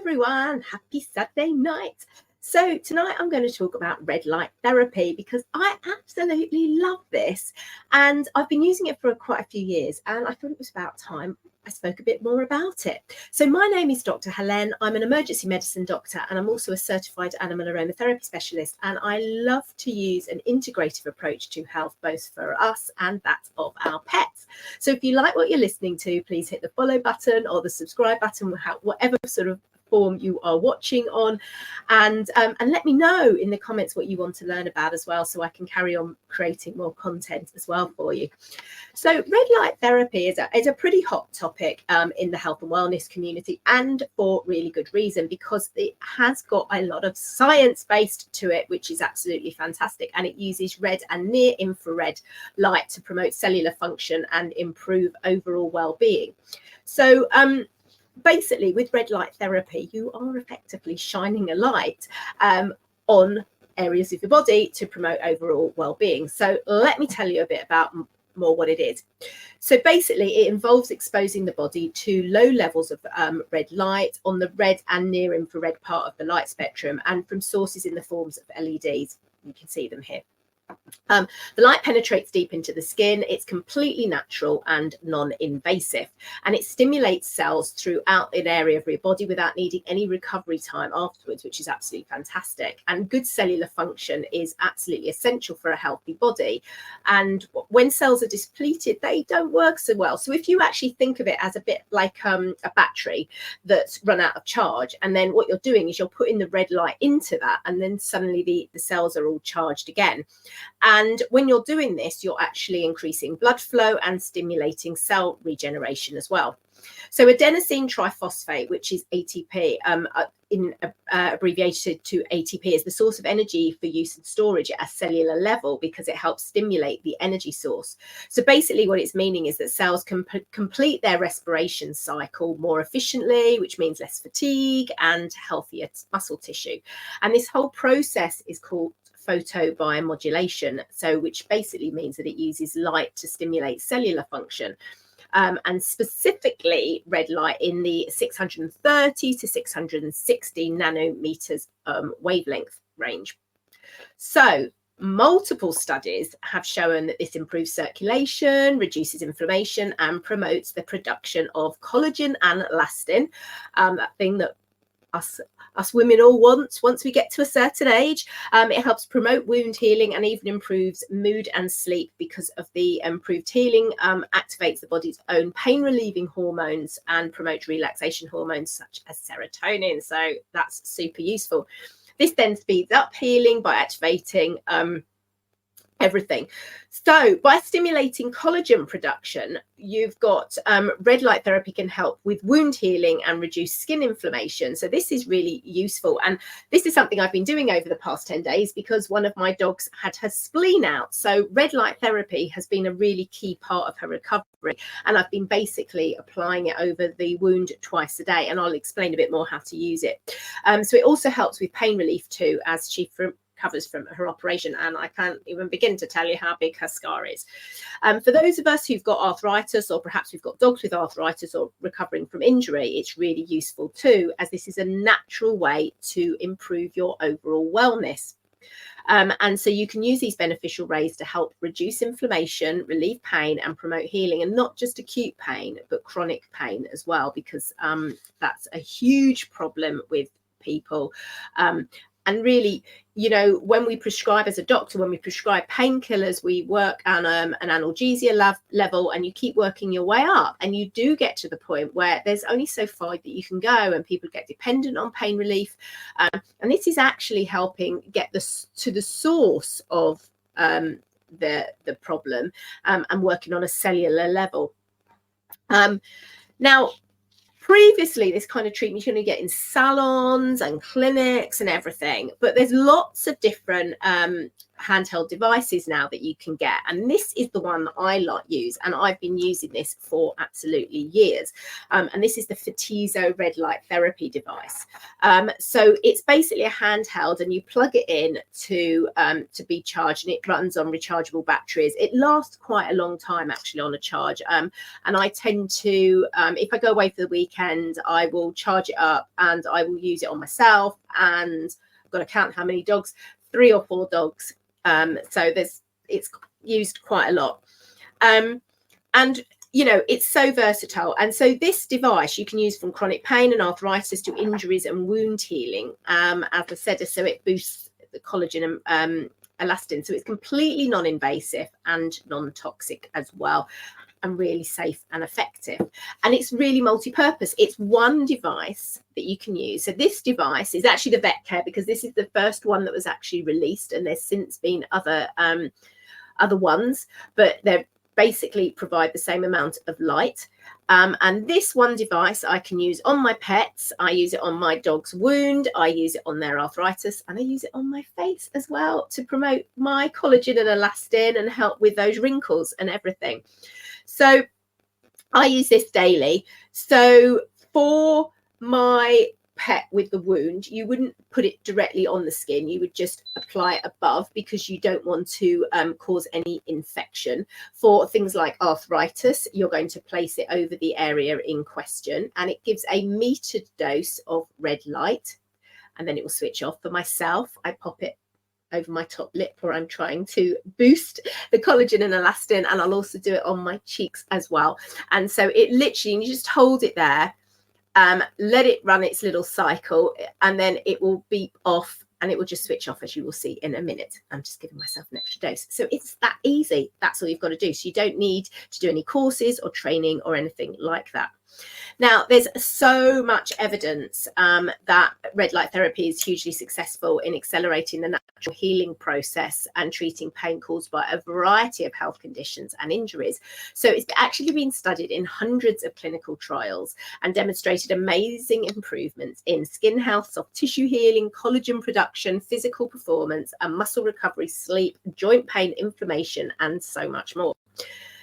everyone, happy Saturday night. So tonight I'm going to talk about red light therapy because I absolutely love this and I've been using it for quite a few years and I thought it was about time I spoke a bit more about it. So my name is Dr. Helene. I'm an emergency medicine doctor and I'm also a certified animal aromatherapy specialist, and I love to use an integrative approach to health both for us and that of our pets. So if you like what you're listening to, please hit the follow button or the subscribe button, whatever sort of form you are watching on, and let me know in the comments what you want to learn about as well, so I can carry on creating more content as well for you. So red light therapy is a pretty hot topic in the health and wellness community, and for really good reason, because it has got a lot of science based to it, which is absolutely fantastic, and it uses red and near infrared light to promote cellular function and improve overall well-being. So basically, with red light therapy, you are effectively shining a light on areas of your body to promote overall well-being. So let me tell you a bit about more what it is. So basically, it involves exposing the body to low levels of red light on the red and near infrared part of the light spectrum, and from sources in the forms of LEDs. You can see them here. The light penetrates deep into the skin. It's completely natural and non-invasive, and it stimulates cells throughout an area of your body without needing any recovery time afterwards, which is absolutely fantastic. And good cellular function is absolutely essential for a healthy body, and when cells are depleted, they don't work so well. So if you actually think of it as a bit like a battery that's run out of charge, and then what you're doing is you're putting the red light into that, and then suddenly the cells are all charged again. And when you're doing this, you're actually increasing blood flow and stimulating cell regeneration as well. So adenosine triphosphate, which is ATP, abbreviated to ATP, is the source of energy for use and storage at a cellular level because it helps stimulate the energy source. So basically what it's meaning is that cells can complete their respiration cycle more efficiently, which means less fatigue and healthier muscle tissue. And this whole process is called photobiomodulation, so which basically means that it uses light to stimulate cellular function, and specifically red light in the 630 to 660 nanometers wavelength range. So multiple studies have shown that this improves circulation, reduces inflammation, and promotes the production of collagen and elastin, that thing that us women all want once we get to a certain age. It helps promote wound healing and even improves mood and sleep because of the improved healing, activates the body's own pain relieving hormones and promotes relaxation hormones such as serotonin. So that's super useful. This then speeds up healing by activating everything. So by stimulating collagen production, you've got red light therapy can help with wound healing and reduce skin inflammation. So this is really useful, and this is something I've been doing over the past 10 days because one of my dogs had her spleen out. So red light therapy has been a really key part of her recovery, and I've been basically applying it over the wound twice a day, and I'll explain a bit more how to use it. So it also helps with pain relief too, as she recovers from her operation, and I can't even begin to tell you how big her scar is. For those of us who've got arthritis, or perhaps we've got dogs with arthritis or recovering from injury, it's really useful too, as this is a natural way to improve your overall wellness. And so you can use these beneficial rays to help reduce inflammation, relieve pain, and promote healing, and not just acute pain, but chronic pain as well, because that's a huge problem with people. And really, you know, when we prescribe as a doctor, when we prescribe painkillers, we work on an analgesia level, and you keep working your way up, and you do get to the point where there's only so far that you can go, and people get dependent on pain relief. And this is actually helping get to the source of the problem, and working on a cellular level. Now, previously, this kind of treatment you're going to get in salons and clinics and everything, but there's lots of different handheld devices now that you can get, and this is the one that I use, and I've been using this for absolutely years, and this is the Fetizo red light therapy device. So it's basically a handheld, and you plug it in to be charged, and it runs on rechargeable batteries. It lasts quite a long time actually on a charge, and I tend to, if I go away for the weekend, I will charge it up and I will use it on myself, and I've got to count how many dogs, 3 or 4 dogs. So it's used quite a lot. And you know, it's so versatile. And so this device you can use from chronic pain and arthritis to injuries and wound healing. As I said, so it boosts the collagen and elastin. So it's completely non-invasive and non-toxic as well, and really safe and effective. And it's really multi-purpose. It's one device that you can use. So this device is actually the Vet Care, because this is the first one that was actually released, and there's since been other ones, but they're basically provide the same amount of light. And this one device I can use on my pets. I use it on my dog's wound. I use it on their arthritis, and I use it on my face as well to promote my collagen and elastin and help with those wrinkles and everything. So I use this daily. So for my pet with the wound, you wouldn't put it directly on the skin. You would just apply it above, because you don't want to cause any infection. For things like arthritis, you're going to place it over the area in question, and it gives a metered dose of red light, and then it will switch off. For myself, I pop it over my top lip where I'm trying to boost the collagen and elastin, and I'll also do it on my cheeks as well. And so it literally, you just hold it there, let it run its little cycle, and then it will beep off, and it will just switch off, as you will see in a minute. I'm just giving myself an extra dose. So it's that easy. That's all you've got to do. So you don't need to do any courses or training or anything like that. Now, there's so much evidence that red light therapy is hugely successful in accelerating the natural healing process and treating pain caused by a variety of health conditions and injuries. So it's actually been studied in hundreds of clinical trials and demonstrated amazing improvements in skin health, soft tissue healing, collagen production, physical performance, and muscle recovery, sleep, joint pain, inflammation, and so much more.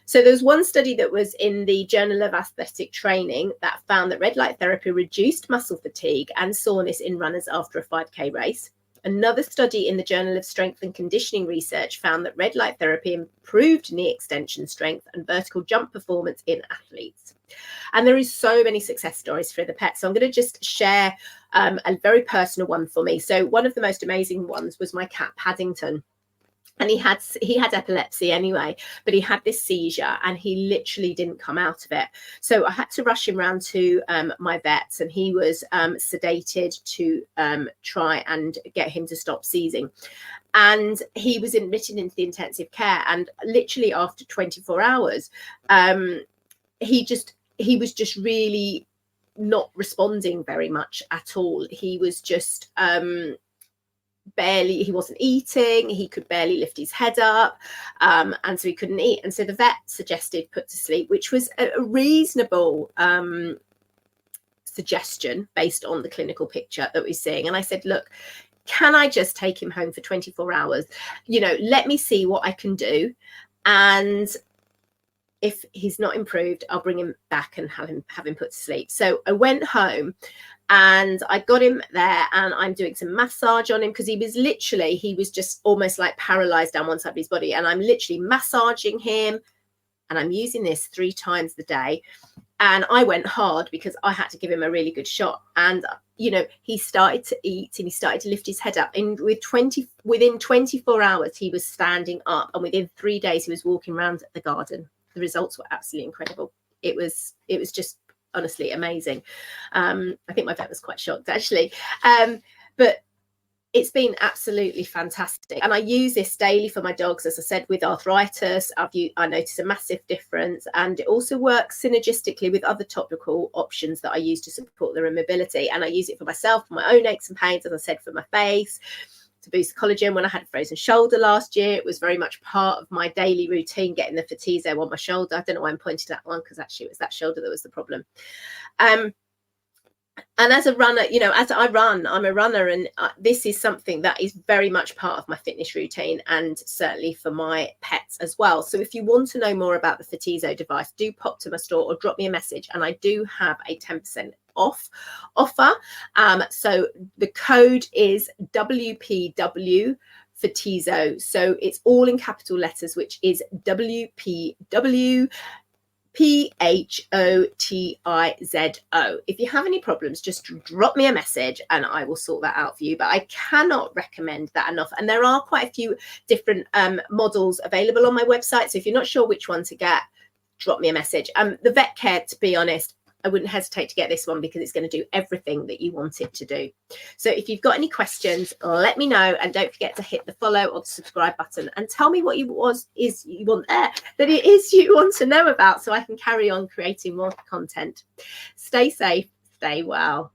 So there's one study that was in the Journal of Aesthetic Training that found that red light therapy reduced muscle fatigue and soreness in runners after a 5K race. Another study in the Journal of Strength and Conditioning Research found that red light therapy improved knee extension strength and vertical jump performance in athletes. And there is so many success stories for the pets. So I'm going to just share a very personal one for me. So one of the most amazing ones was my cat Paddington. And he had epilepsy anyway, but he had this seizure and he literally didn't come out of it. So I had to rush him round to my vets, and he was sedated to try and get him to stop seizing. And he was admitted into the intensive care, and literally after 24 hours, he was just really not responding very much at all. He was just he wasn't eating, he could barely lift his head up, and so he couldn't eat. And so the vet suggested put to sleep, which was a reasonable suggestion based on the clinical picture that we're seeing. And I said, look, can I just take him home for 24 hours? You know, let me see what I can do, and if he's not improved, I'll bring him back and have him put to sleep. So I went home and I got him there, and I'm doing some massage on him, because he was just almost like paralyzed down one side of his body. And I'm literally massaging him, and I'm using this 3 times a day. And I went hard because I had to give him a really good shot. And, you know, he started to eat and he started to lift his head up. And within 24 hours, he was standing up. And within 3 days, he was walking around the garden. The results were absolutely incredible. It was just honestly amazing. I think my vet was quite shocked actually, but it's been absolutely fantastic. And I use this daily for my dogs. As I said, with arthritis, I notice a massive difference, and it also works synergistically with other topical options that I use to support their mobility. And I use it for myself, for my own aches and pains, as I said, for my face, to boost collagen. When I had a frozen shoulder last year, it was very much part of my daily routine, getting the Fetizo on my shoulder. I don't know why I'm pointing to that one, because actually it was that shoulder that was the problem. And as a runner, you know, as I'm a runner, and this is something that is very much part of my fitness routine, and certainly for my pets as well. So if you want to know more about the Fatizo device, do pop to my store or drop me a message, and I do have a 10% off offer. So the code is WPW Fatizo. So it's all in capital letters, which is WPW PHOTIZO. If you have any problems, just drop me a message and I will sort that out for you. But I cannot recommend that enough. And there are quite a few different models available on my website. So if you're not sure which one to get, drop me a message. The Vet Care, to be honest, I wouldn't hesitate to get this one because it's going to do everything that you want it to do. So if you've got any questions, let me know, and don't forget to hit the follow or the subscribe button and tell me what you want to know about, so I can carry on creating more content. Stay safe, stay well.